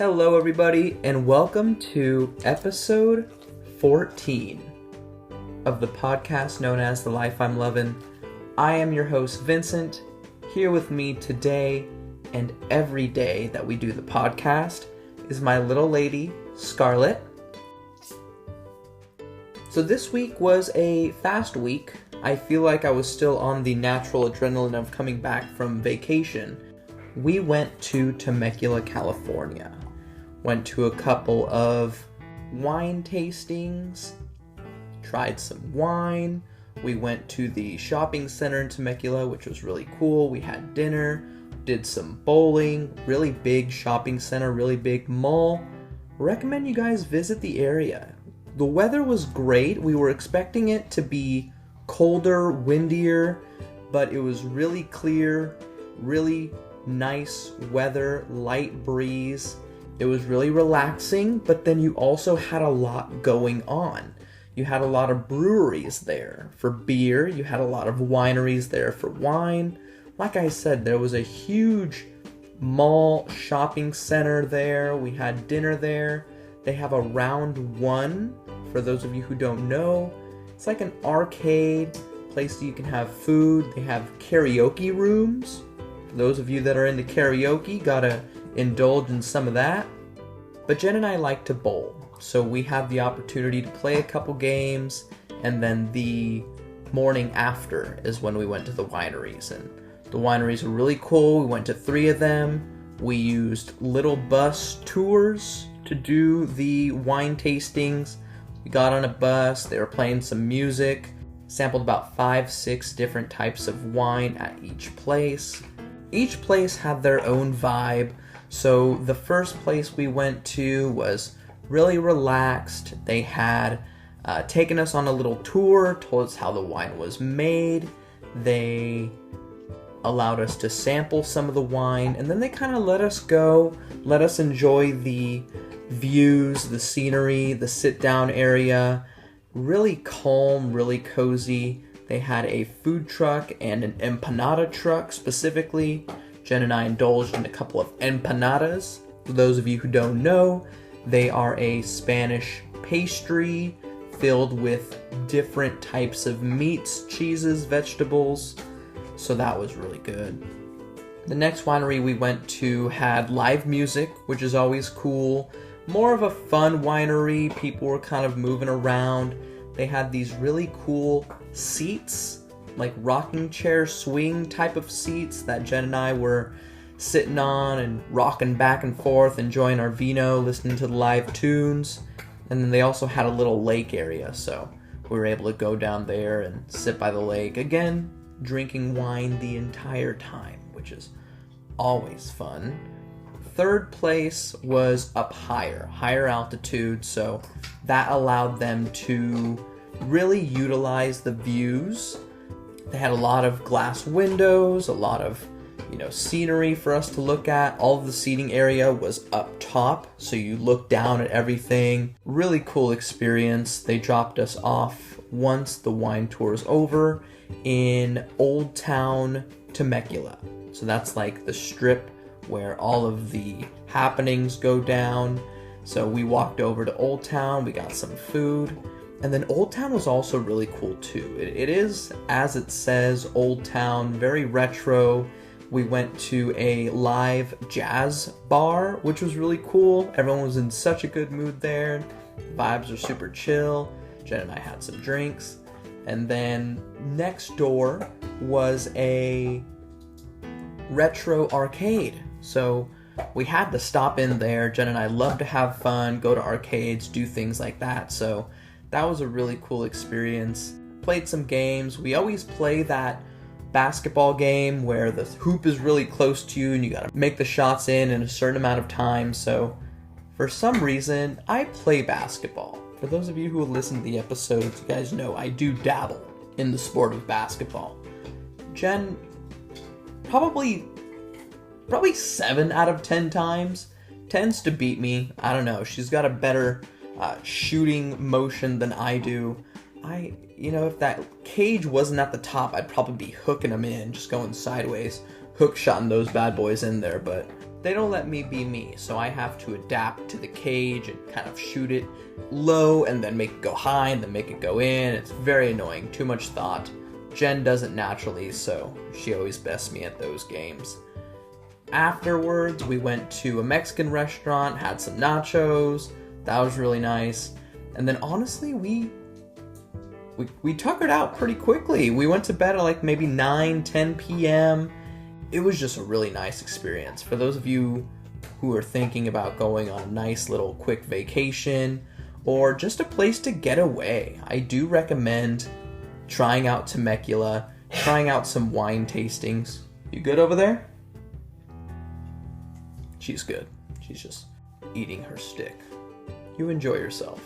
Hello everybody, and welcome to episode 14 of the podcast known as The Life I'm Lovin'. I am your host, Vincent. Here with me today and every day that we do the podcast is my little lady, Scarlett. So this week was a fast week. I feel like I was still on the natural adrenaline of coming back from vacation. We went to Temecula, California. Went to a couple of wine tastings, tried some wine. We went to the shopping center in Temecula, which was really cool. We had dinner, did some bowling, really big shopping center, really big mall. Recommend you guys visit the area. The weather was great. We were expecting it to be colder, windier, but it was really clear, really nice weather, light breeze. It was really relaxing, but then you also had a lot going on. You had a lot of breweries there for beer. You had a lot of wineries there for wine. Like I said, there was a huge mall shopping center there. We had dinner there. They have a Round One, for those of you who don't know. It's like an arcade place that you can have food. They have karaoke rooms. For those of you that are into karaoke, gotta indulge in some of that. But Jen and I like to bowl, so we had the opportunity to play a couple games, and then the morning after is when we went to the wineries, and the wineries were really cool. We went to 3 of them. We used little bus tours to do the wine tastings. We got on a bus, they were playing some music, sampled about 5-6 different types of wine at each place. Each place had their own vibe. So the first place we went to was really relaxed. They had taken us on a little tour, told us how the wine was made. They allowed us to sample some of the wine, and then they kind of let us go, let us enjoy the views, the scenery, the sit-down area. Really calm, really cozy. They had a food truck and an empanada truck specifically. Jen and I indulged in a couple of empanadas. For those of you who don't know, they are a Spanish pastry filled with different types of meats, cheeses, vegetables. So that was really good. The next winery we went to had live music, which is always cool. More of a fun winery. People were kind of moving around. They had these really cool seats, like rocking chair swing type of seats that Jen and I were sitting on and rocking back and forth, enjoying our vino, listening to the live tunes. And then they also had a little lake area, so we were able to go down there and sit by the lake. Again, drinking wine the entire time, which is always fun. Third place was up higher altitude, so that allowed them to really utilize the views. They had a lot of glass windows, a lot of, scenery for us to look at. All of the seating area was up top, so you look down at everything. Really cool experience. They dropped us off once the wine tour is over in Old Town Temecula. So that's like the strip where all of the happenings go down. So we walked over to Old Town, we got some food. And then Old Town was also really cool too. It is, as it says, Old Town, very retro. We went to a live jazz bar, which was really cool. Everyone was in such a good mood there. Vibes are super chill. Jen and I had some drinks. And then next door was a retro arcade. So we had to stop in there. Jen and I love to have fun, go to arcades, do things like that. So that was a really cool experience. Played some games. We always play that basketball game where the hoop is really close to you and you gotta make the shots in a certain amount of time. So for some reason, I play basketball. For those of you who listen to the episodes, you guys know I do dabble in the sport of basketball. Jen, probably 7 out of 10 times tends to beat me. I don't know. She's got a better shooting motion than I do. If that cage wasn't at the top, I'd probably be hooking them in, just going sideways, hook shotting those bad boys in there. But they don't let me be me, so I have to adapt to the cage and kind of shoot it low and then make it go high and then make it go in. It's very annoying, too much thought. Jen does it naturally, so she always bests me at those games. Afterwards, we went to a Mexican restaurant, had some nachos. That was really nice. And then honestly, we tuckered out pretty quickly. We went to bed at like maybe 9, 10 p.m. It was just a really nice experience. For those of you who are thinking about going on a nice little quick vacation or just a place to get away, I do recommend trying out Temecula, trying out some wine tastings. You good over there? She's good. She's just eating her stick. You enjoy yourself.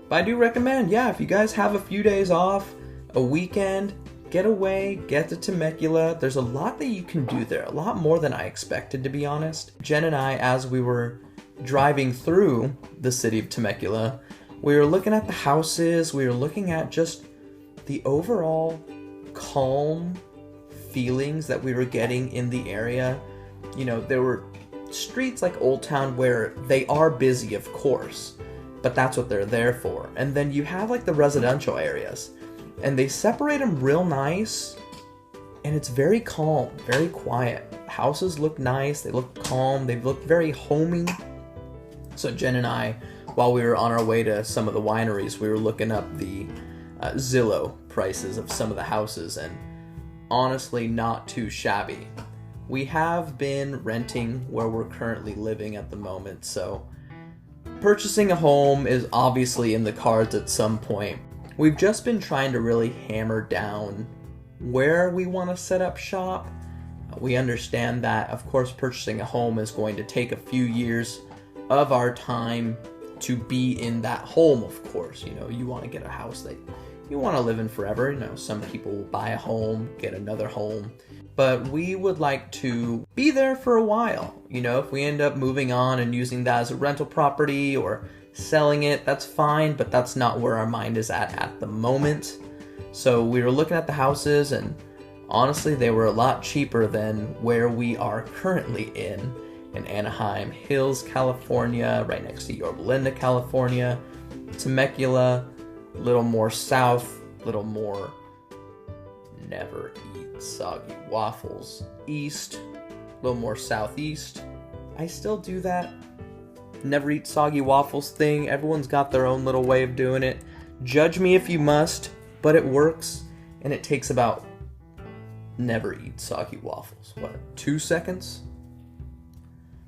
But I do recommend, if you guys have a few days off, a weekend, get away, get to Temecula. There's a lot that you can do there, a lot more than I expected, to be honest. Jen and I, as we were driving through the city of Temecula, we were looking at the houses, we were looking at just the overall calm feelings that we were getting in the area. You know, there were streets like Old Town where they are busy, of course, but that's what they're there for. And then you have like the residential areas, and they separate them real nice, and it's very calm, very quiet. Houses look nice, they look calm, they look very homey. So Jen and I, while we were on our way to some of the wineries, we were looking up the Zillow prices of some of the houses, and honestly, not too shabby. We have been renting where we're currently living at the moment, so purchasing a home is obviously in the cards at some point. We've just been trying to really hammer down where we want to set up shop. We understand that, of course, purchasing a home is going to take a few years of our time to be in that home, of course. You know, you want to get a house that you want to live in forever. You know, some people will buy a home, get another home, but we would like to be there for a while. You know, if we end up moving on and using that as a rental property or selling it, that's fine, but that's not where our mind is at the moment. So we were looking at the houses, and honestly, they were a lot cheaper than where we are currently in Anaheim Hills, California, right next to Yorba Linda, California. Temecula, a little more south, a little more never eat soggy waffles east, a little more southeast. I still do that never eat soggy waffles thing. Everyone's got their own little way of doing it. Judge me if you must, but it works, and it takes about never eat soggy waffles. 2 seconds?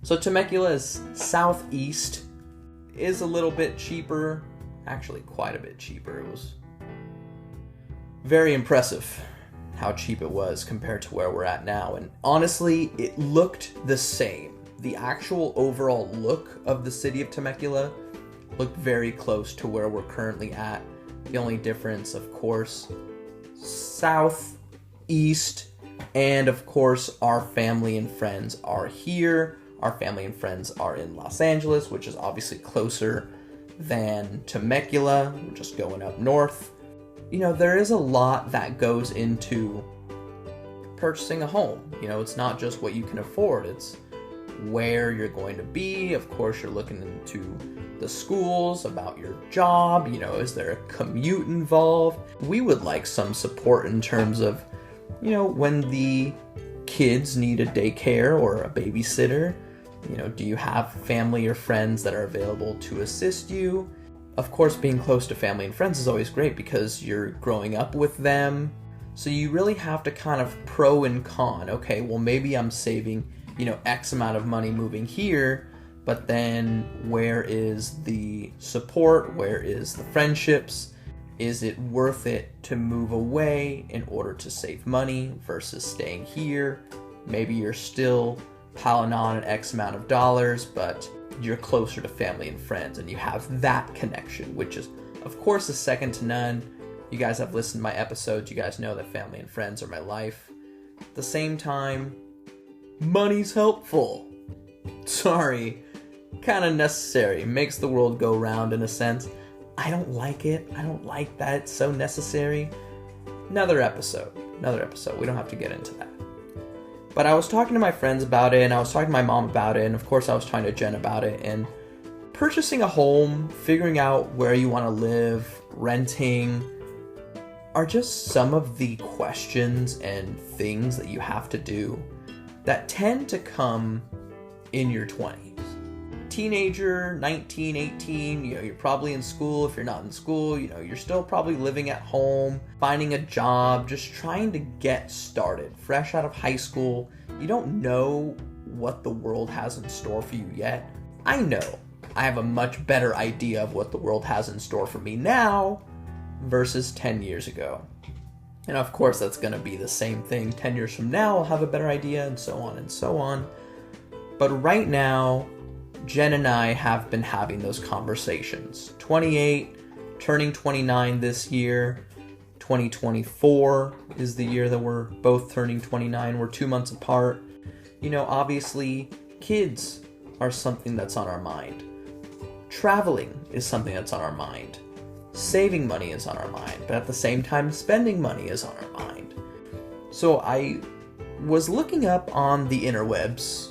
So Temecula is southeast, is a little bit cheaper, actually quite a bit cheaper. It was very impressive how cheap it was compared to where we're at now, and honestly, it looked the same. The actual overall look of the city of Temecula looked very close to where we're currently at. The only difference, of course, south, east, and of course, our family and friends are here. Our family and friends are in Los Angeles, which is obviously closer than Temecula. We're just going up north. You know, there is a lot that goes into purchasing a home. You know, it's not just what you can afford, it's where you're going to be. Of course, you're looking into the schools, about your job. You know, is there a commute involved? We would like some support in terms of, you know, when the kids need a daycare or a babysitter. You know, do you have family or friends that are available to assist you? Of course, being close to family and friends is always great because you're growing up with them. So you really have to kind of pro and con. Okay, well, maybe I'm saving, you know, X amount of money moving here, but then where is the support? Where is the friendships? Is it worth it to move away in order to save money versus staying here? Maybe you're still piling on an X amount of dollars, but you're closer to family and friends and you have that connection, which is, of course, is second to none. You guys have listened to my episodes. You guys know that family and friends are my life. At the same time, money's helpful. Sorry, kind of necessary. Makes the world go round in a sense. I don't like it. I don't like that it's so necessary. Another episode. We don't have to get into that. But I was talking to my friends about it, and I was talking to my mom about it, and of course I was talking to Jen about it, and purchasing a home, figuring out where you want to live, renting, are just some of the questions and things that you have to do that tend to come in your 20s. Teenager, 19, 18, you're probably in school. If you're not in school, you're still probably living at home, finding a job, just trying to get started. Fresh out of high school, you don't know what the world has in store for you yet. I know I have a much better idea of what the world has in store for me now versus 10 years ago. And of course, that's going to be the same thing. 10 years from now, I'll have a better idea, and so on and so on. But right now, Jen and I have been having those conversations. 28, turning 29 this year. 2024 is the year that we're both turning 29. We're 2 months apart. Obviously, kids are something that's on our mind. Traveling is something that's on our mind. Saving money is on our mind. But at the same time, spending money is on our mind. So I was looking up on the interwebs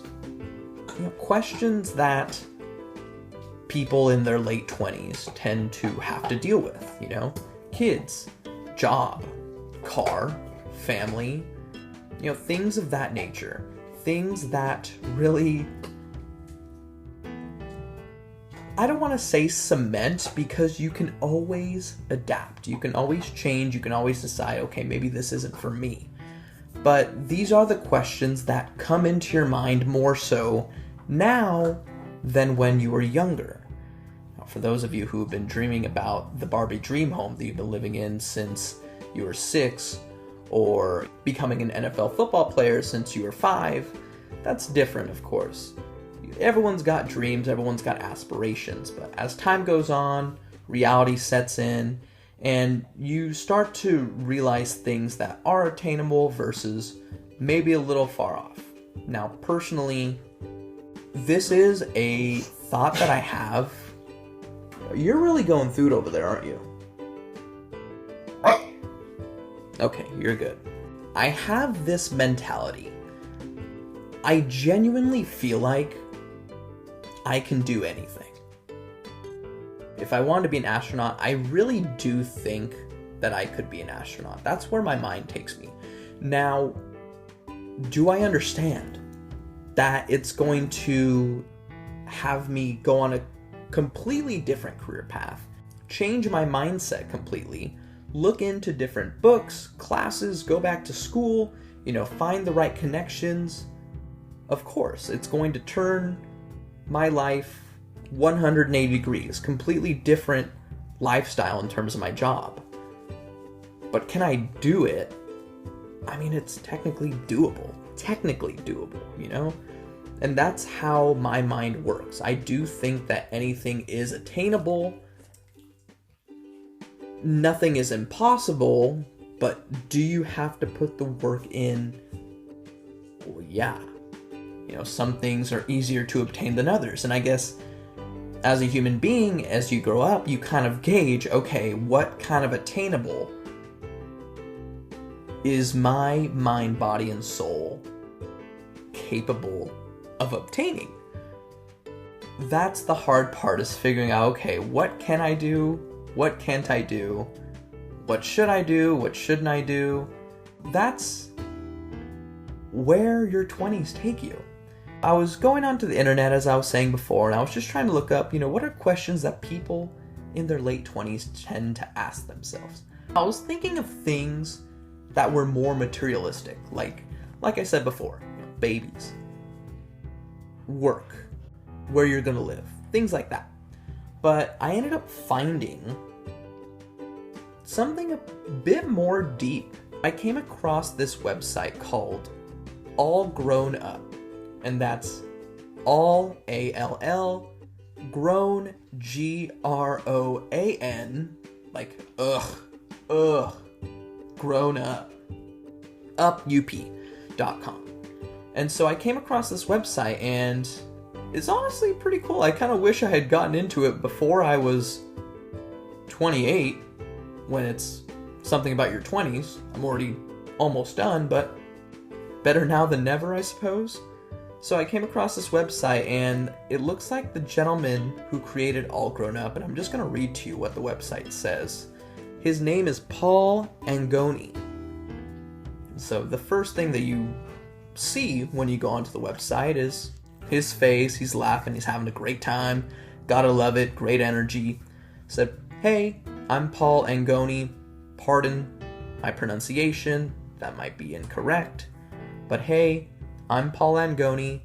questions that people in their late 20s tend to have to deal with, kids, job, car, family, things of that nature, things that really, I don't want to say cement, because you can always adapt, you can always change, you can always decide, okay, maybe this isn't for me. But these are the questions that come into your mind more so now than when you were younger. Now, for those of you who have been dreaming about the Barbie dream home that you've been living in since you were 6, or becoming an NFL football player since you were 5, that's different, of course. Everyone's got dreams, everyone's got aspirations, but as time goes on, reality sets in, and you start to realize things that are attainable versus maybe a little far off. Now, personally, this is a thought that I have. You're really going through it over there, aren't you? Okay, you're good. I have this mentality. I genuinely feel like I can do anything. If I wanted to be an astronaut, I really do think that I could be an astronaut. That's where my mind takes me. Now, do I understand that it's going to have me go on a completely different career path, change my mindset completely, look into different books, classes, go back to school, find the right connections? Of course, it's going to turn my life 180 degrees, completely different lifestyle in terms of my job. But can I do it? I mean, it's technically doable, And that's how my mind works. I do think that anything is attainable. Nothing is impossible, but do you have to put the work in? Well, yeah. Some things are easier to obtain than others. And I guess as a human being, as you grow up, you kind of gauge, okay, what kind of attainable is my mind, body, and soul capable of obtaining? That's the hard part, is figuring out, okay, what can I do? What can't I do? What should I do? What shouldn't I do? That's where your 20s take you. I was going onto the internet, as I was saying before, and I was just trying to look up, what are questions that people in their late 20s tend to ask themselves. I was thinking of things that were more materialistic, like I said before, babies, work, where you're gonna live, things like that. But I ended up finding something a bit more deep. I came across this website called All Grown Up, and that's all A-L-L, grown, G-R-O-A-N, like grown up, up.up.com. And so I came across this website, and it's honestly pretty cool. I kind of wish I had gotten into it before I was 28, when it's something about your 20s. I'm already almost done, but better now than never, I suppose. So I came across this website, and it looks like the gentleman who created All Grown Up, and I'm just going to read to you what the website says. His name is Paul Angone. So the first thing that you see when you go onto the website is his face. He's laughing, he's having a great time. Gotta love it, great energy. Said, "Hey, I'm Paul Angone. Pardon my pronunciation, that might be incorrect. But hey, I'm Paul Angone.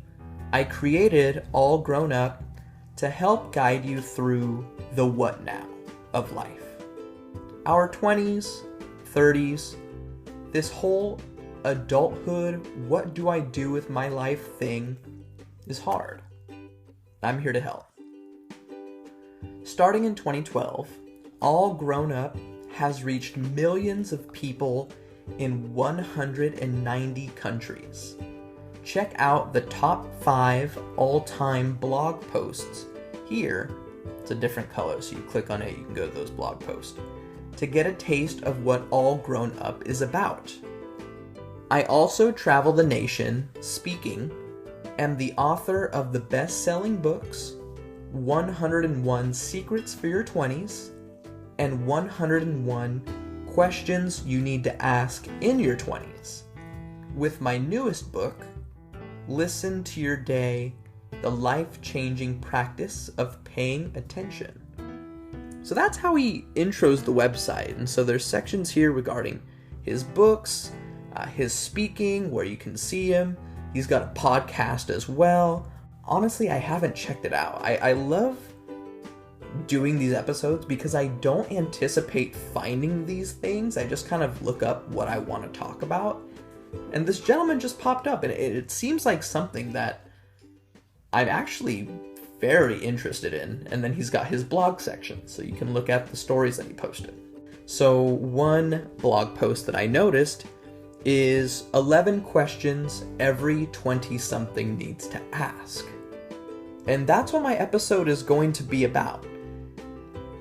I created All Grown Up to help guide you through the what now of life. Our 20s, 30s, this whole adulthood, what do I do with my life thing is hard. I'm here to help." Starting in 2012, All Grown Up has reached millions of people in 190 countries. Check out the top 5 all-time blog posts here. It's a different color, so you click on it, you can go to those blog posts to get a taste of what All Grown Up is about. I also travel the nation speaking, am the author of the best-selling books 101 Secrets for Your 20s and 101 Questions You Need to Ask in Your 20s. With my newest book, Listen to Your Day, the life-changing practice of paying attention. So that's how he intros the website. And so there's sections here regarding his books, his speaking, where you can see him. He's got a podcast as well. Honestly, I haven't checked it out. I love doing these episodes because I don't anticipate finding these things. I just kind of look up what I want to talk about. And this gentleman just popped up, and it seems like something that I'm actually very interested in. And then he's got his blog section, so you can look at the stories that he posted. So one blog post that I noticed is 11 questions every 20-something needs to ask. And that's what my episode is going to be about.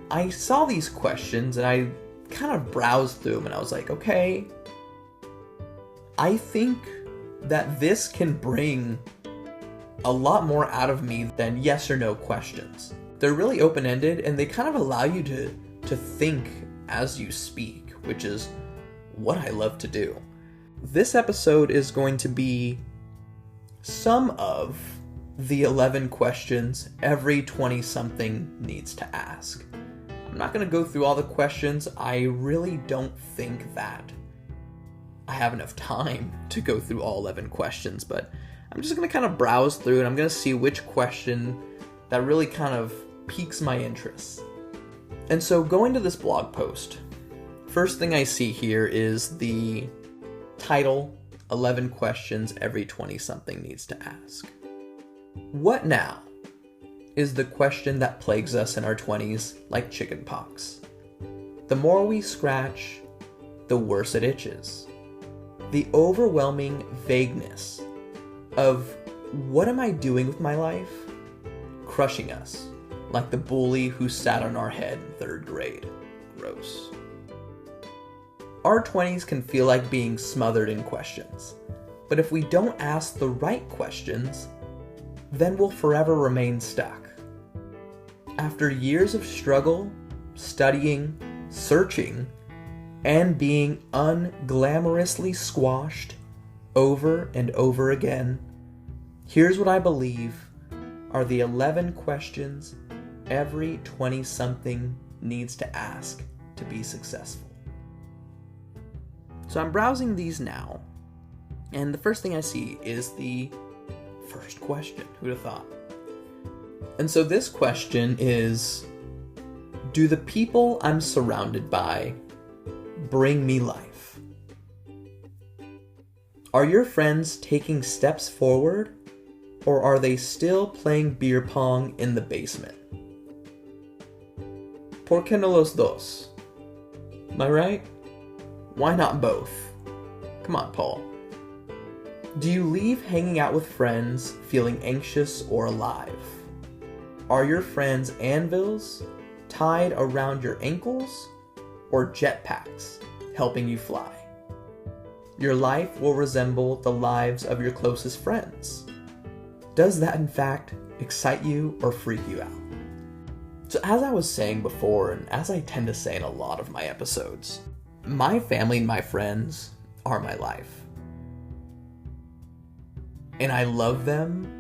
I saw these questions and I kind of browsed through them and I was like, okay, I think that this can bring a lot more out of me than yes or no questions. They're really open-ended and they kind of allow you to think as you speak, which is what I love to do. This episode is going to be some of the 11 questions every 20-something needs to ask. I'm not going to go through all the questions. I really don't think that I have enough time to go through all 11 questions, but I'm just going to kind of browse through and I'm going to see which question that really kind of piques my interest. And so going to this blog post, first thing I see here is the title, 11 questions every 20-something needs to ask. What now is the question that plagues us in our 20s like chickenpox. The more we scratch, the worse it itches. The overwhelming vagueness of what am I doing with my life? Crushing us like the bully who sat on our head in 3rd grade. Gross. Our 20s can feel like being smothered in questions, but if we don't ask the right questions, then we'll forever remain stuck. After years of struggle, studying, searching, and being unglamorously squashed over and over again, here's what I believe are the 11 questions every 20-something needs to ask to be successful. So I'm browsing these now, and the first thing I see is the first question. Who'd have thought? And so this question is, do the people I'm surrounded by bring me life? Are your friends taking steps forward, or are they still playing beer pong in the basement? ¿Por qué no los dos? Am I right? Why not both? Come on, Paul. Do you leave hanging out with friends feeling anxious or alive? Are your friends anvils tied around your ankles or jetpacks helping you fly? Your life will resemble the lives of your closest friends. Does that in fact excite you or freak you out? So as I was saying before, and as I tend to say in a lot of my episodes, my family and my friends are my life. And I love them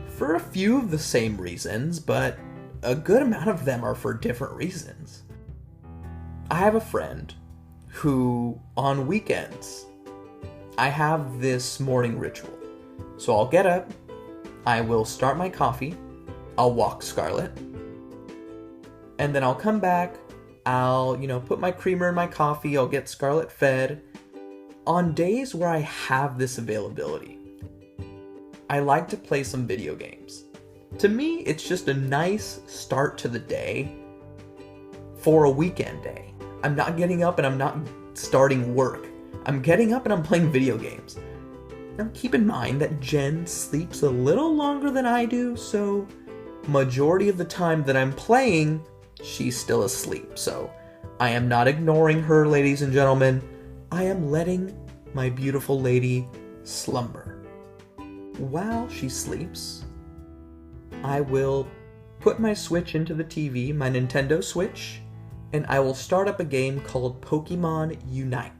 for a few of the same reasons, but a good amount of them are for different reasons. I have a friend who, on weekends, I have this morning ritual. So I'll get up, I will start my coffee, I'll walk Scarlett, and then I'll come back, I'll, put my creamer in my coffee, I'll get Scarlett fed. On days where I have this availability, I like to play some video games. To me, it's just a nice start to the day for a weekend day. I'm not getting up and I'm not starting work. I'm getting up and I'm playing video games. Now keep in mind that Jen sleeps a little longer than I do, so majority of the time that I'm playing, she's still asleep. So I am not ignoring her, ladies and gentlemen. I am letting my beautiful lady slumber. While she sleeps, I will put my Switch into the TV, my Nintendo Switch, and I will start up a game called Pokemon Unite.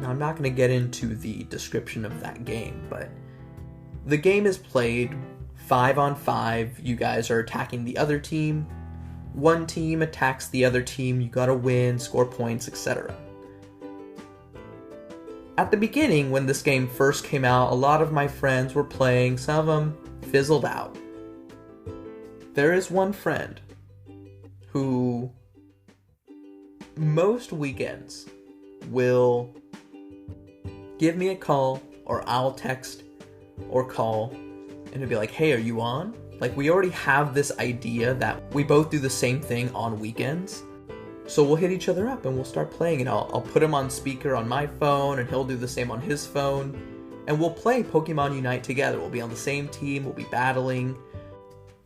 Now, I'm not going to get into the description of that game, but the game is played 5-on-5. You guys are attacking the other team. One team attacks the other team. You gotta win, score points, etc. At the beginning, when this game first came out, a lot of my friends were playing. Some of them fizzled out. There is one friend who most weekends will give me a call, or I'll text or call, and it'll be like, hey, are you on? Like, we already have this idea that we both do the same thing on weekends. So we'll hit each other up and we'll start playing, and I'll put him on speaker on my phone and he'll do the same on his phone. And we'll play Pokemon Unite together. We'll be on the same team, we'll be battling.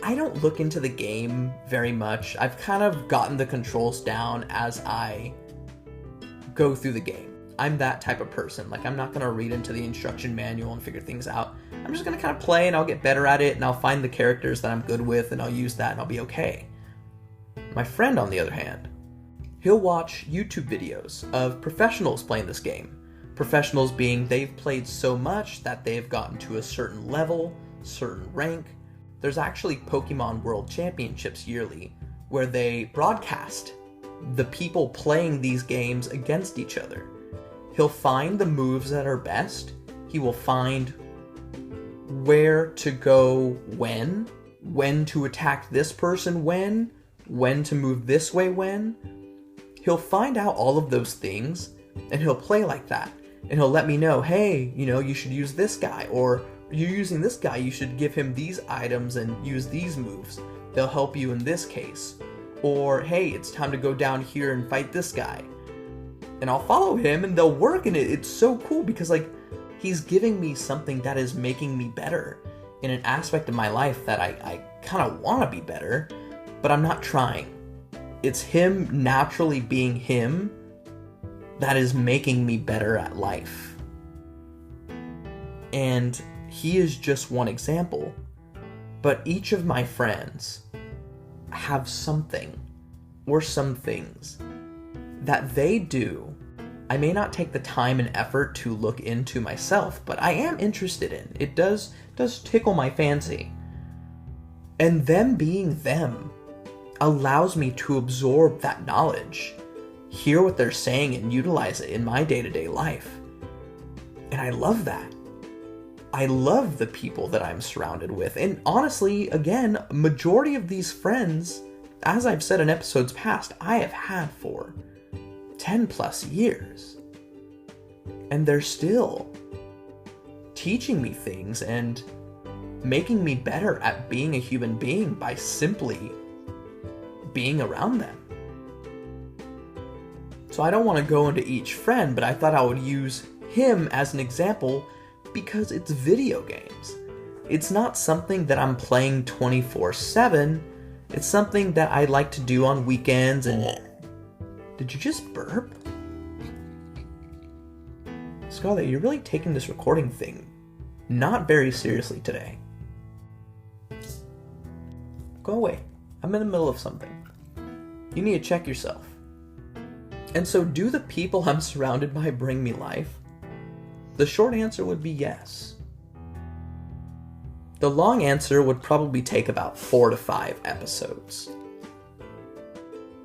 I don't look into the game very much. I've kind of gotten the controls down as I go through the game. I'm that type of person. Like, I'm not going to read into the instruction manual and figure things out. I'm just going to kind of play and I'll get better at it and I'll find the characters that I'm good with and I'll use that and I'll be okay. My friend, on the other hand, he'll watch YouTube videos of professionals playing this game. Professionals being they've played so much that they've gotten to a certain level, certain rank. There's actually Pokemon World Championships yearly where they broadcast the people playing these games against each other. He'll find the moves that are best. He will find where to go when to attack this person when to move this way when. He'll find out all of those things, and he'll play like that. And he'll let me know, hey, you should use this guy, or you're using this guy, you should give him these items and use these moves. They'll help you in this case. Or, hey, it's time to go down here and fight this guy. And I'll follow him and they'll work, and it's so cool because, like, he's giving me something that is making me better in an aspect of my life that I kind of want to be better, but I'm not trying. It's him naturally being him that is making me better at life. And he is just one example, but each of my friends have something or some things that they do. I may not take the time and effort to look into myself, but I am interested in. It does tickle my fancy. And them being them allows me to absorb that knowledge, hear what they're saying, and utilize it in my day-to-day life. And I love that. I love the people that I'm surrounded with. And honestly, again, majority of these friends, as I've said in episodes past, I have had for 10 plus years. And they're still teaching me things and making me better at being a human being by simply being around them. So I don't want to go into each friend, but I thought I would use him as an example because it's video games. It's not something that I'm playing 24/7. It's something that I like to do on weekends. And did you just burp? Scarlett, you're really taking this recording thing not very seriously today. Go away. I'm in the middle of something. You need to check yourself. And so, do the people I'm surrounded by bring me life? The short answer would be yes. The long answer would probably take about 4 to 5 episodes.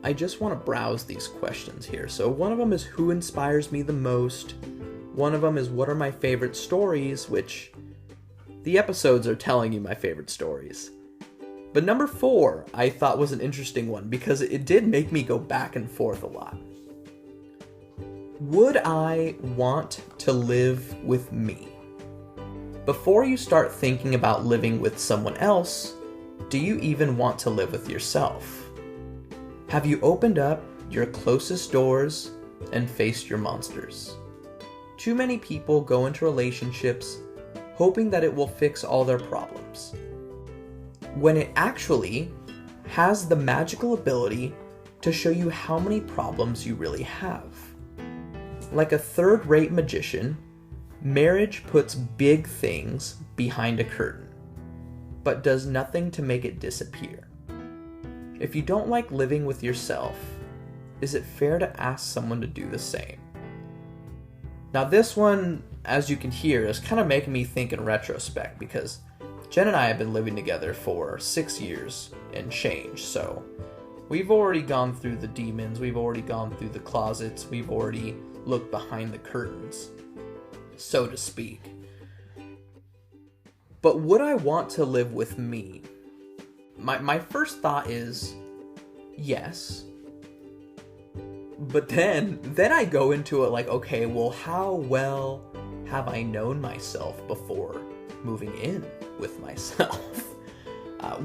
I just want to browse these questions here. So one of them is who inspires me the most. One of them is what are my favorite stories, which the episodes are telling you my favorite stories. But number 4 I thought was an interesting one because it did make me go back and forth a lot. Would I want to live with me? Before you start thinking about living with someone else, do you even want to live with yourself? Have you opened up your closest doors and faced your monsters? Too many people go into relationships hoping that it will fix all their problems, when it actually has the magical ability to show you how many problems you really have. Like a third-rate magician, marriage puts big things behind a curtain, but does nothing to make it disappear. If you don't like living with yourself, is it fair to ask someone to do the same? Now this one, as you can hear, is kind of making me think in retrospect because Jen and I have been living together for 6 years and change, so we've already gone through the demons, we've already gone through the closets, we've already looked behind the curtains, so to speak. But would I want to live with me? My first thought is yes. But then I go into it like, okay, well, how well have I known myself before moving in with myself?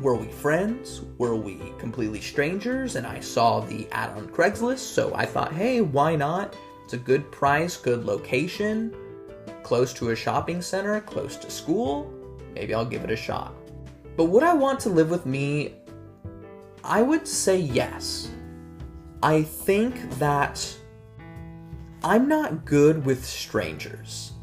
Were we friends? Were we completely strangers? And I saw the ad on Craigslist, so I thought, hey, why not? It's a good price, good location, close to a shopping center, close to school. Maybe I'll give it a shot. But would I want to live with me? I would say yes. I think that I'm not good with strangers.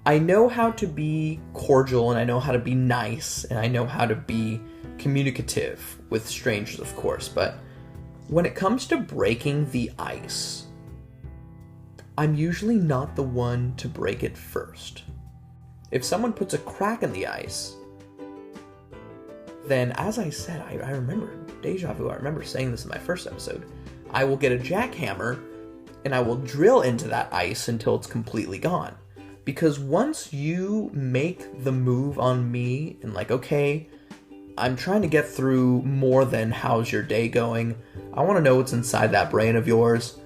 I know how to be cordial and I know how to be nice and I know how to be communicative with strangers, of course, but when it comes to breaking the ice, I'm usually not the one to break it first. If someone puts a crack in the ice, then as I said, I remember, deja vu, I remember saying this in my first episode, I will get a jackhammer and I will drill into that ice until it's completely gone. Because once you make the move on me and like, okay, I'm trying to get through more than how's your day going, I want to know what's inside that brain of yours,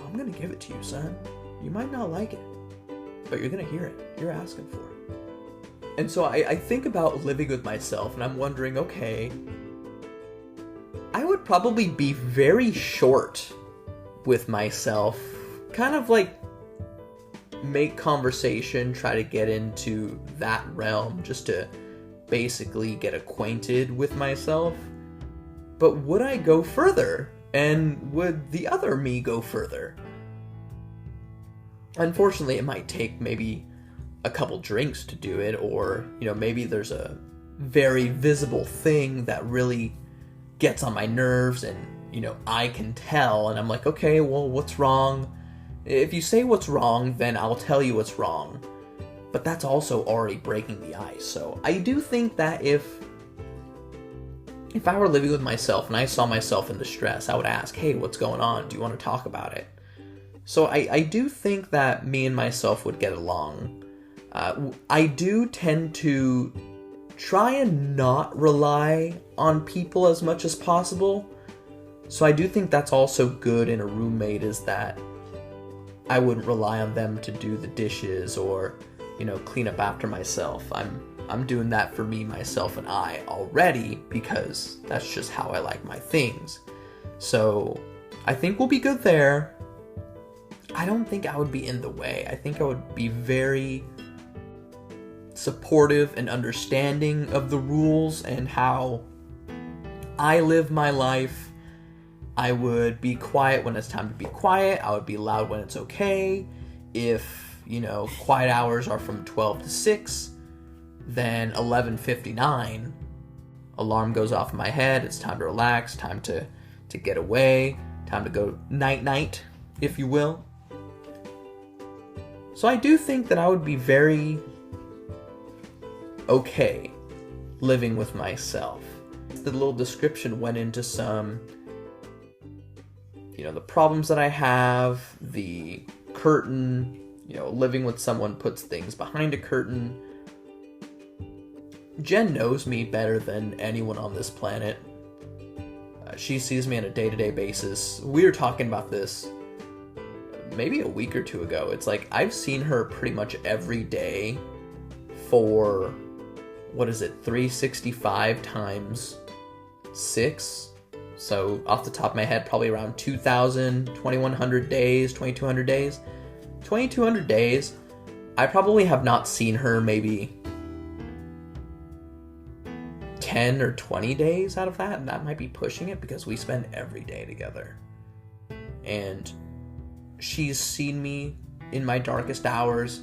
I'm going to give it to you, son. You might not like it, but you're going to hear it. You're asking for it. And so I think about living with myself and I'm wondering, okay, I would probably be very short with myself, kind of like make conversation, try to get into that realm just to basically get acquainted with myself. But would I go further? And would the other me go further? Unfortunately, it might take maybe a couple drinks to do it, or, maybe there's a very visible thing that really gets on my nerves and, I can tell, and I'm like, okay, well, what's wrong? If you say what's wrong, then I'll tell you what's wrong. But that's also already breaking the ice. So I do think that if I were living with myself and I saw myself in distress, I would ask, hey, what's going on? Do you want to talk about it? So I do think that me and myself would get along. I do tend to try and not rely on people as much as possible. So I do think that's also good in a roommate, is that I wouldn't rely on them to do the dishes or, clean up after myself. I'm doing that for me, myself, and I already, because that's just how I like my things. So I think we'll be good there. I don't think I would be in the way. I think I would be very supportive and understanding of the rules and how I live my life. I would be quiet when it's time to be quiet. I would be loud when it's okay. if, quiet hours are from 12 to 6, then 11:59, alarm goes off in my head. It's time to relax, time to get away, time to go night-night, if you will. So I do think that I would be very okay living with myself. The little description went into some, the problems that I have, the curtain, living with someone puts things behind a curtain. Jen knows me better than anyone on this planet. She sees me on a day-to-day basis. We were talking about this maybe a week or two ago. It's like I've seen her pretty much every day for, 365 times 6? So off the top of my head, probably around 2,000, 2,100 days, 2,200 days. 2,200 days, I probably have not seen her maybe 10 or 20 days out of that, and that might be pushing it because we spend every day together. And she's seen me in my darkest hours.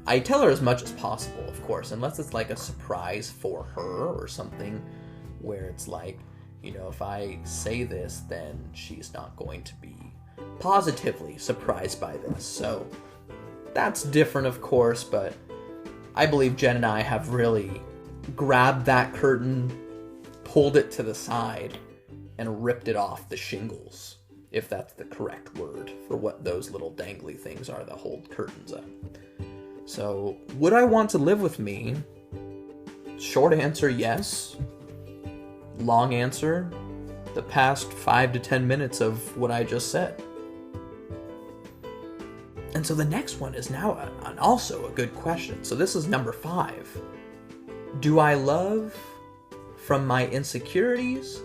I tell her as much as possible, of course, unless it's like a surprise for her or something where it's like, if I say this, then she's not going to be positively surprised by this. So that's different, of course, but I believe Jen and I have really grabbed that curtain, pulled it to the side, and ripped it off the shingles, if that's the correct word for what those little dangly things are that hold curtains up. So, would I want to live with me? Short answer, yes. Long answer, the past 5 to 10 minutes of what I just said. And so the next one is now also a good question. So this is number 5. Do I love from my insecurities,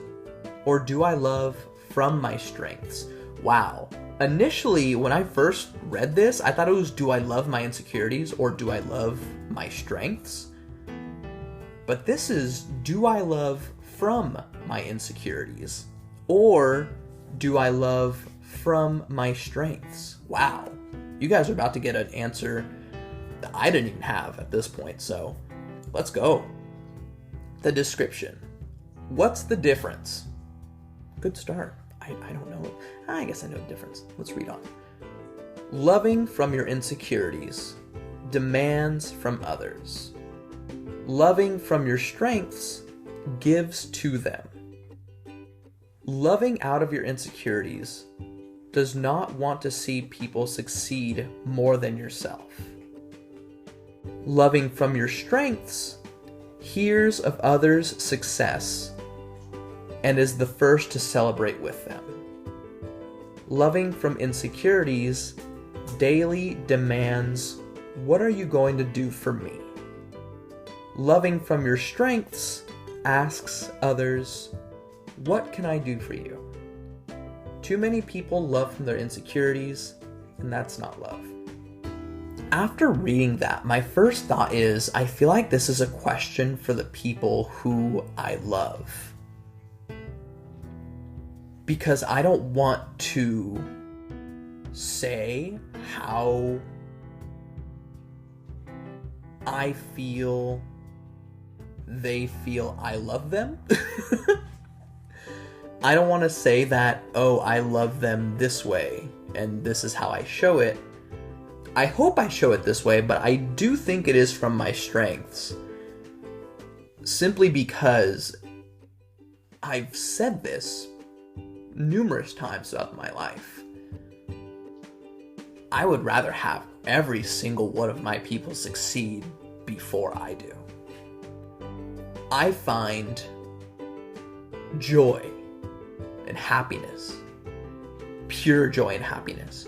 or do I love from my strengths? Wow. Initially, when I first read this, I thought it was, do I love my insecurities, or do I love my strengths? But this is, do I love from my insecurities, or do I love from my strengths? Wow. You guys are about to get an answer that I didn't even have at this point, so let's go. The description. What's the difference? Good start. I don't know. I guess I know the difference. Let's read on. Loving from your insecurities demands from others. Loving from your strengths gives to them. Loving out of your insecurities does not want to see people succeed more than yourself. Loving from your strengths hears of others' success and is the first to celebrate with them. Loving from insecurities daily demands, what are you going to do for me? Loving from your strengths asks others, what can I do for you? Too many people love from their insecurities, and that's not love. After reading that, my first thought is, I feel like this is a question for the people who I love. Because I don't want to say how I feel they feel I love them. I don't want to say that, oh, I love them this way, and this is how I show it. I hope I show it this way, but I do think it is from my strengths. Simply because I've said this numerous times throughout my life. I would rather have every single one of my people succeed before I do. I find joy and happiness, pure joy and happiness,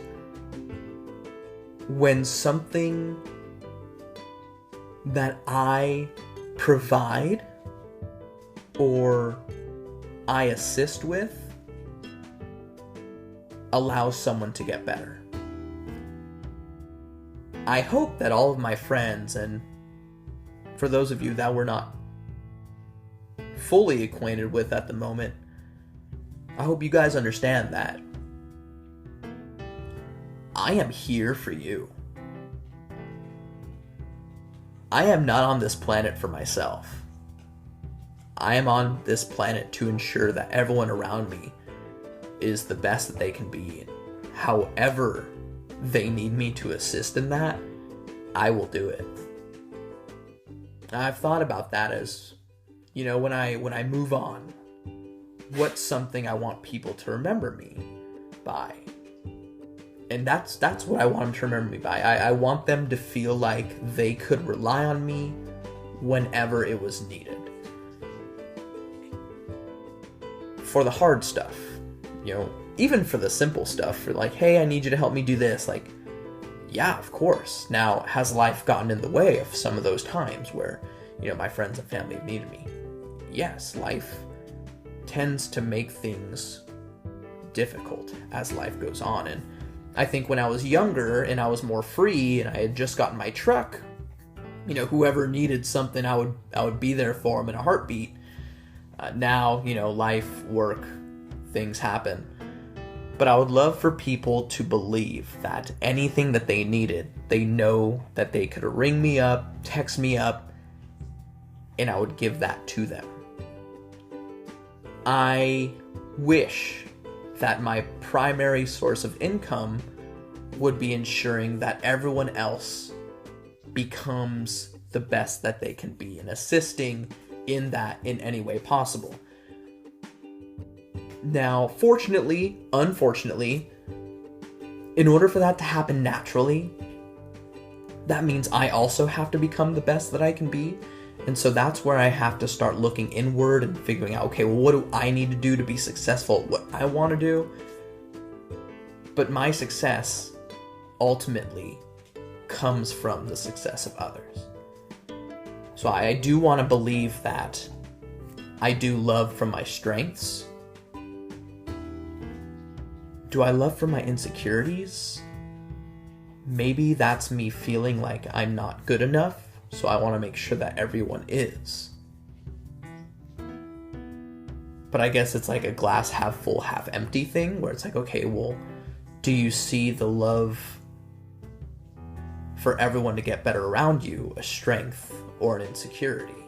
when something that I provide or I assist with allows someone to get better. I hope that all of my friends, and for those of you that we're not fully acquainted with at the moment, I hope you guys understand that I am here for you. I am not on this planet for myself. I am on this planet to ensure that everyone around me is the best that they can be. However they need me to assist in that, I will do it. I've thought about that as, when I move on, what's something I want people to remember me by? And that's what I want them to remember me by. I want them to feel like they could rely on me whenever it was needed. For the hard stuff, even for the simple stuff, for like, hey, I need you to help me do this, like, yeah, of course. Now, has life gotten in the way of some of those times where, my friends and family have needed me? Yes, life tends to make things difficult as life goes on. And I think when I was younger and I was more free and I had just gotten my truck, whoever needed something, I would be there for them in a heartbeat. Now, life, work, things happen. But I would love for people to believe that anything that they needed, they know that they could ring me up, text me up, and I would give that to them. I wish that my primary source of income would be ensuring that everyone else becomes the best that they can be and assisting in that in any way possible. Now, unfortunately, in order for that to happen naturally, that means I also have to become the best that I can be. And so that's where I have to start looking inward and figuring out, okay, well, what do I need to do to be successful at what I want to do? But my success ultimately comes from the success of others. So I do want to believe that I do love from my strengths. Do I love from my insecurities? Maybe that's me feeling like I'm not good enough, so I want to make sure that everyone is. But I guess it's like a glass half full, half empty thing, where it's like, okay, well, do you see the love for everyone to get better around you a strength or an insecurity?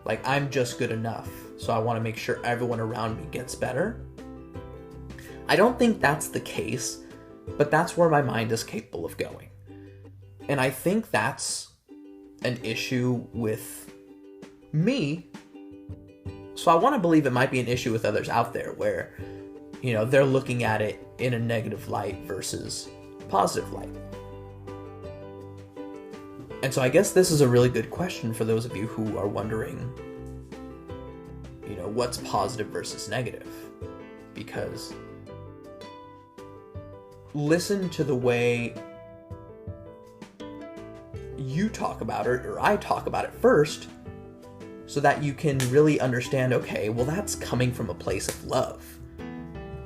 Like, I'm just good enough, so I want to make sure everyone around me gets better. I don't think that's the case, but that's where my mind is capable of going. And I think that's an issue with me. So I want to believe it might be an issue with others out there where, they're looking at it in a negative light versus positive light. And so I guess this is a really good question for those of you who are wondering, what's positive versus negative? Because listen to the way you talk about it, or I talk about it first, so that you can really understand, okay, well, that's coming from a place of love.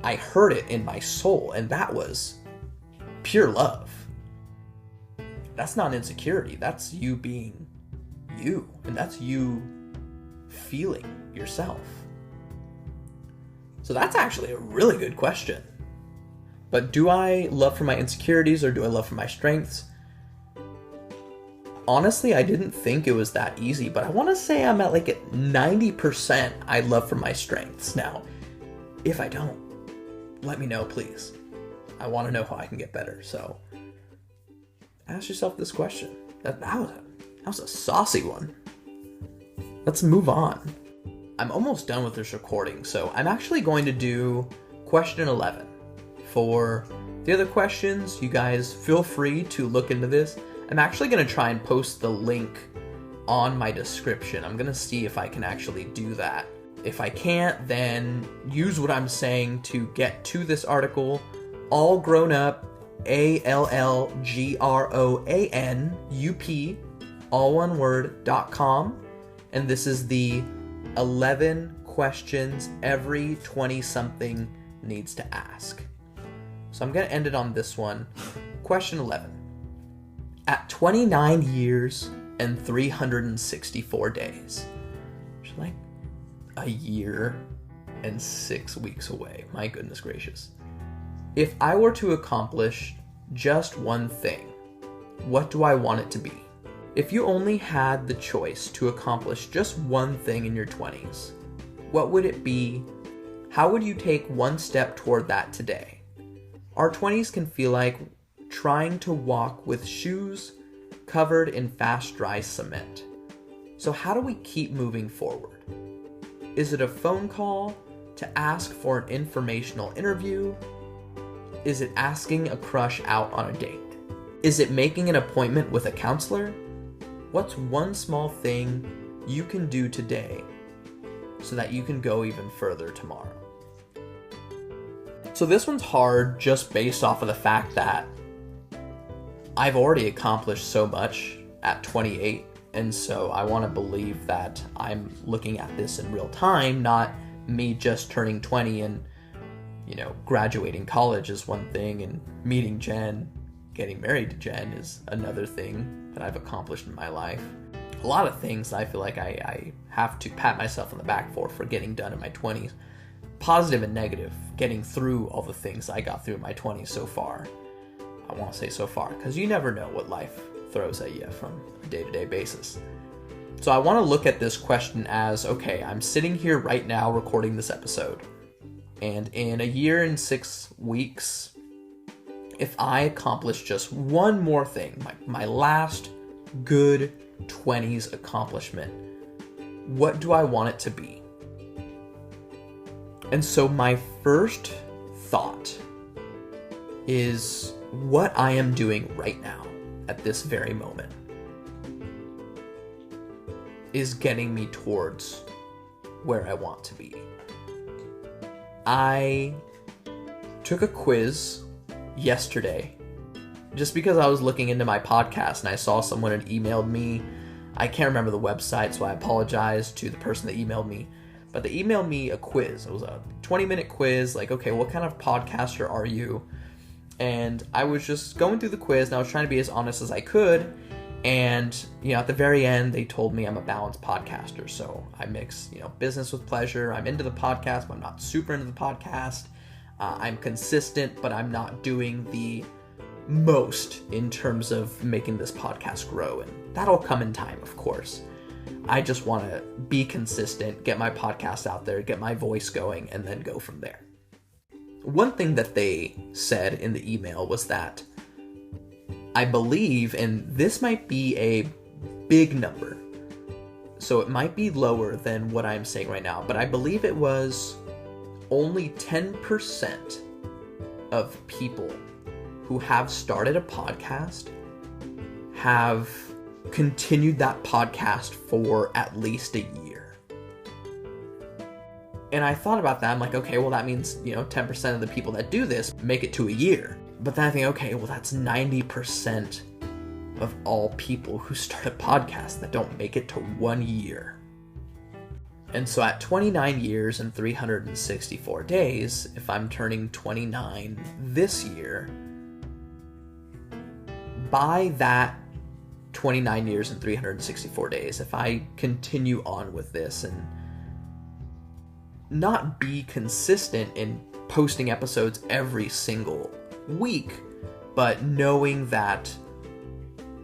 I heard it in my soul, and that was pure love. That's not insecurity. That's you being you, and that's you feeling yourself. So that's actually a really good question. But do I love for my insecurities or do I love for my strengths? Honestly, I didn't think it was that easy, but I want to say I'm at like at 90% I love for my strengths. Now, if I don't, let me know, please. I want to know how I can get better. So ask yourself this question. That was a saucy one. Let's move on. I'm almost done with this recording, so I'm actually going to do question 11. For the other questions, you guys feel free to look into this. I'm actually going to try and post the link on my description. I'm going to see if I can actually do that. If I can't, then use what I'm saying to get to this article. All grown up, ALLGROANUP, all one word.com. And this is the 11 questions every 20-something needs to ask. So I'm going to end it on this one. Question 11. At 29 years and 364 days, which is like a year and 6 weeks away. My goodness gracious. If I were to accomplish just one thing, what do I want it to be? If you only had the choice to accomplish just one thing in your 20s, what would it be? How would you take one step toward that today? Our 20s can feel like trying to walk with shoes covered in fast dry cement. So how do we keep moving forward? Is it a phone call to ask for an informational interview? Is it asking a crush out on a date? Is it making an appointment with a counselor? What's one small thing you can do today so that you can go even further tomorrow? So this one's hard just based off of the fact that I've already accomplished so much at 28, and so I want to believe that I'm looking at this in real time, not me just turning 20 and, graduating college is one thing, and meeting Jen, getting married to Jen is another thing that I've accomplished in my life. A lot of things I feel like I have to pat myself on the back for getting done in my 20s. Positive and negative, getting through all the things I got through in my 20s so far. I want to say so far, because you never know what life throws at you from a day-to-day basis. So I want to look at this question as, okay, I'm sitting here right now recording this episode, and in a year and 6 weeks, if I accomplish just one more thing, my last good 20s accomplishment, what do I want it to be? And so my first thought is what I am doing right now at this very moment is getting me towards where I want to be. I took a quiz yesterday just because I was looking into my podcast and I saw someone had emailed me. I can't remember the website, so I apologize to the person that emailed me. But they emailed me a quiz. It was a 20-minute quiz, like, okay, what kind of podcaster are you? And I was just going through the quiz, and I was trying to be as honest as I could. And, at the very end, they told me I'm a balanced podcaster. So I mix, business with pleasure. I'm into the podcast, but I'm not super into the podcast. I'm consistent, but I'm not doing the most in terms of making this podcast grow. And that'll come in time, of course. I just want to be consistent, get my podcast out there, get my voice going, and then go from there. One thing that they said in the email was that I believe, and this might be a big number, so it might be lower than what I'm saying right now, but I believe it was only 10% of people who have started a podcast have continued that podcast for at least a year. And I thought about that. I'm like, okay, well, that means, 10% of the people that do this make it to a year. But then I think, okay, well, that's 90% of all people who start a podcast that don't make it to 1 year. And so at 29 years and 364 days, if I'm turning 29 this year, by that 29 years and 364 days, if I continue on with this and not be consistent in posting episodes every single week, but knowing that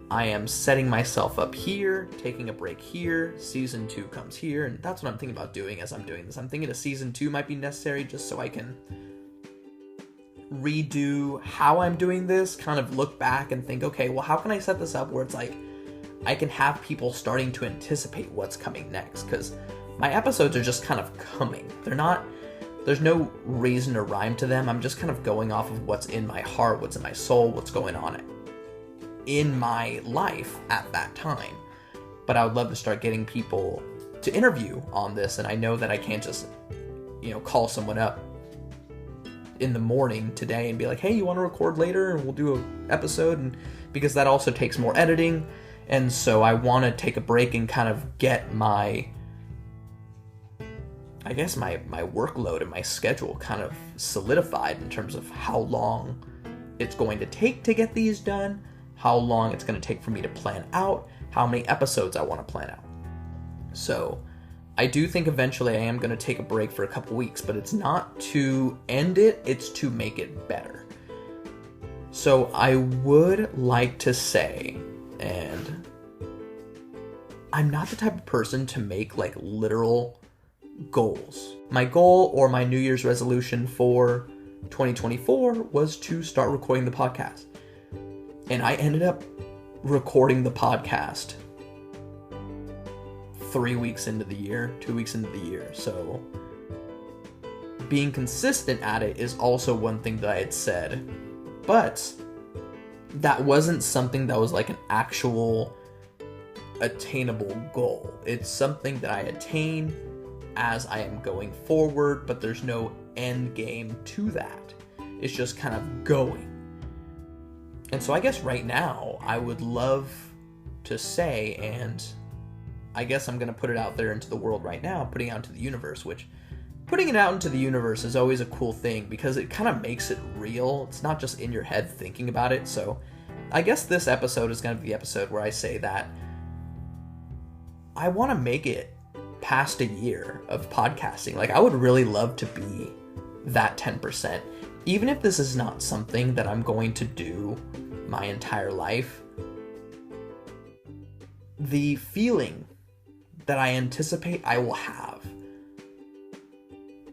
I am setting myself up here, taking a break here, season 2 comes here, and that's what I'm thinking about doing as I'm doing this. I'm thinking a season 2 might be necessary just so I can redo how I'm doing this, kind of look back and think, okay, well, how can I set this up where it's like I can have people starting to anticipate what's coming next, because my episodes are just kind of coming. There's no reason to rhyme to them. I'm just kind of going off of what's in my heart, what's in my soul, what's going on in my life at that time. But I would love to start getting people to interview on this, and I know that I can't just, call someone up in the morning today and be like, hey, you want to record later and we'll do an episode, and because that also takes more editing. And so I want to take a break and kind of get my workload and my schedule kind of solidified in terms of how long it's going to take to get these done, how long it's going to take for me to plan out, how many episodes I want to plan out. So I do think eventually I am going to take a break for a couple weeks, but it's not to end it, it's to make it better. So I would like to say, and I'm not the type of person to make like literal goals. My goal or my New Year's resolution for 2024 was to start recording the podcast. And I ended up recording the podcast 3 weeks into the year, 2 weeks into the year. So being consistent at it is also one thing that I had said. But that wasn't something that was like an actual attainable goal. It's something that I attain as I am going forward, but there's no end game to that. It's just kind of going. And so I guess right now I would love to say, and I guess I'm going to put it out there into the world right now, putting it out into the universe, which putting it out into the universe is always a cool thing because it kind of makes it real. It's not just in your head thinking about it. So I guess this episode is going to be the episode where I say that I want to make it past a year of podcasting. Like, I would really love to be that 10%. Even if this is not something that I'm going to do my entire life, the feeling that I anticipate I will have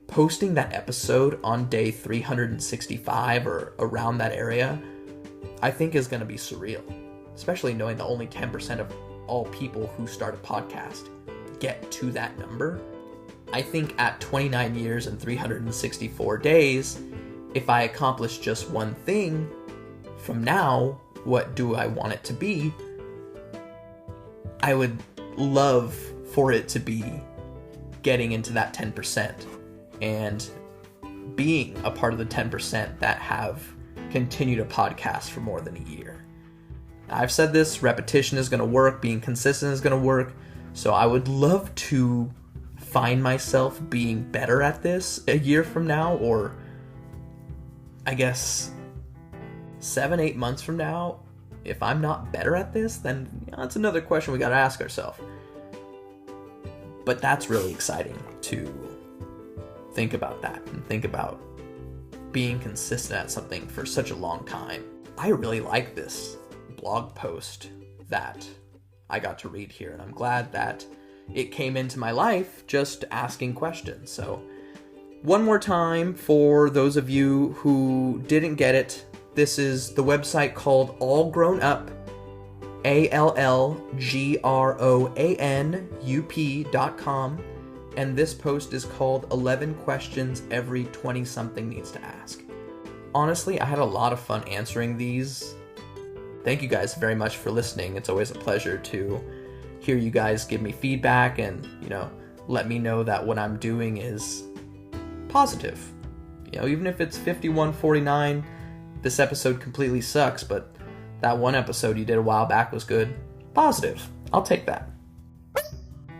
posting that episode on day 365 or around that area, I think is going to be surreal. Especially knowing that only 10% of all people who start a podcast get to that number. I think at 29 years and 364 days, if I accomplish just one thing from now, what do I want it to be? I would love for it to be getting into that 10% and being a part of the 10% that have continued a podcast for more than a year. I've said this, repetition is going to work, being consistent is going to work, so I would love to find myself being better at this a year from now, or I guess 7-8 months from now. If I'm not better at this, then that's another question we got to ask ourselves. But that's really exciting to think about that and think about being consistent at something for such a long time. I really like this blog post that I got to read here, and I'm glad that it came into my life just asking questions. So one more time for those of you who didn't get it, this is the website called All Grown Up, allgrouanup.com, and this post is called 11 Questions Every 20-something Needs to Ask. Honestly, I had a lot of fun answering these. Thank you guys very much for listening. It's always a pleasure to hear you guys give me feedback and, let me know that what I'm doing is positive. Even if it's 51-49, this episode completely sucks, but that one episode you did a while back was good. Positive. I'll take that.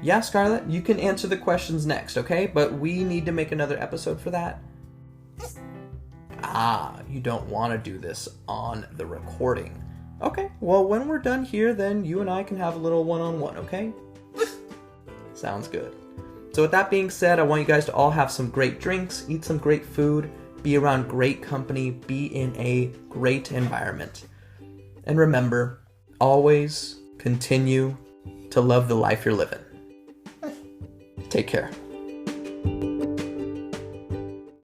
Yeah, Scarlett, you can answer the questions next, okay? But we need to make another episode for that. You don't want to do this on the recording. Okay, well, when we're done here, then you and I can have a little one-on-one, okay? Sounds good. So with that being said, I want you guys to all have some great drinks, eat some great food, be around great company, be in a great environment. And remember, always continue to love the life you're living. Take care.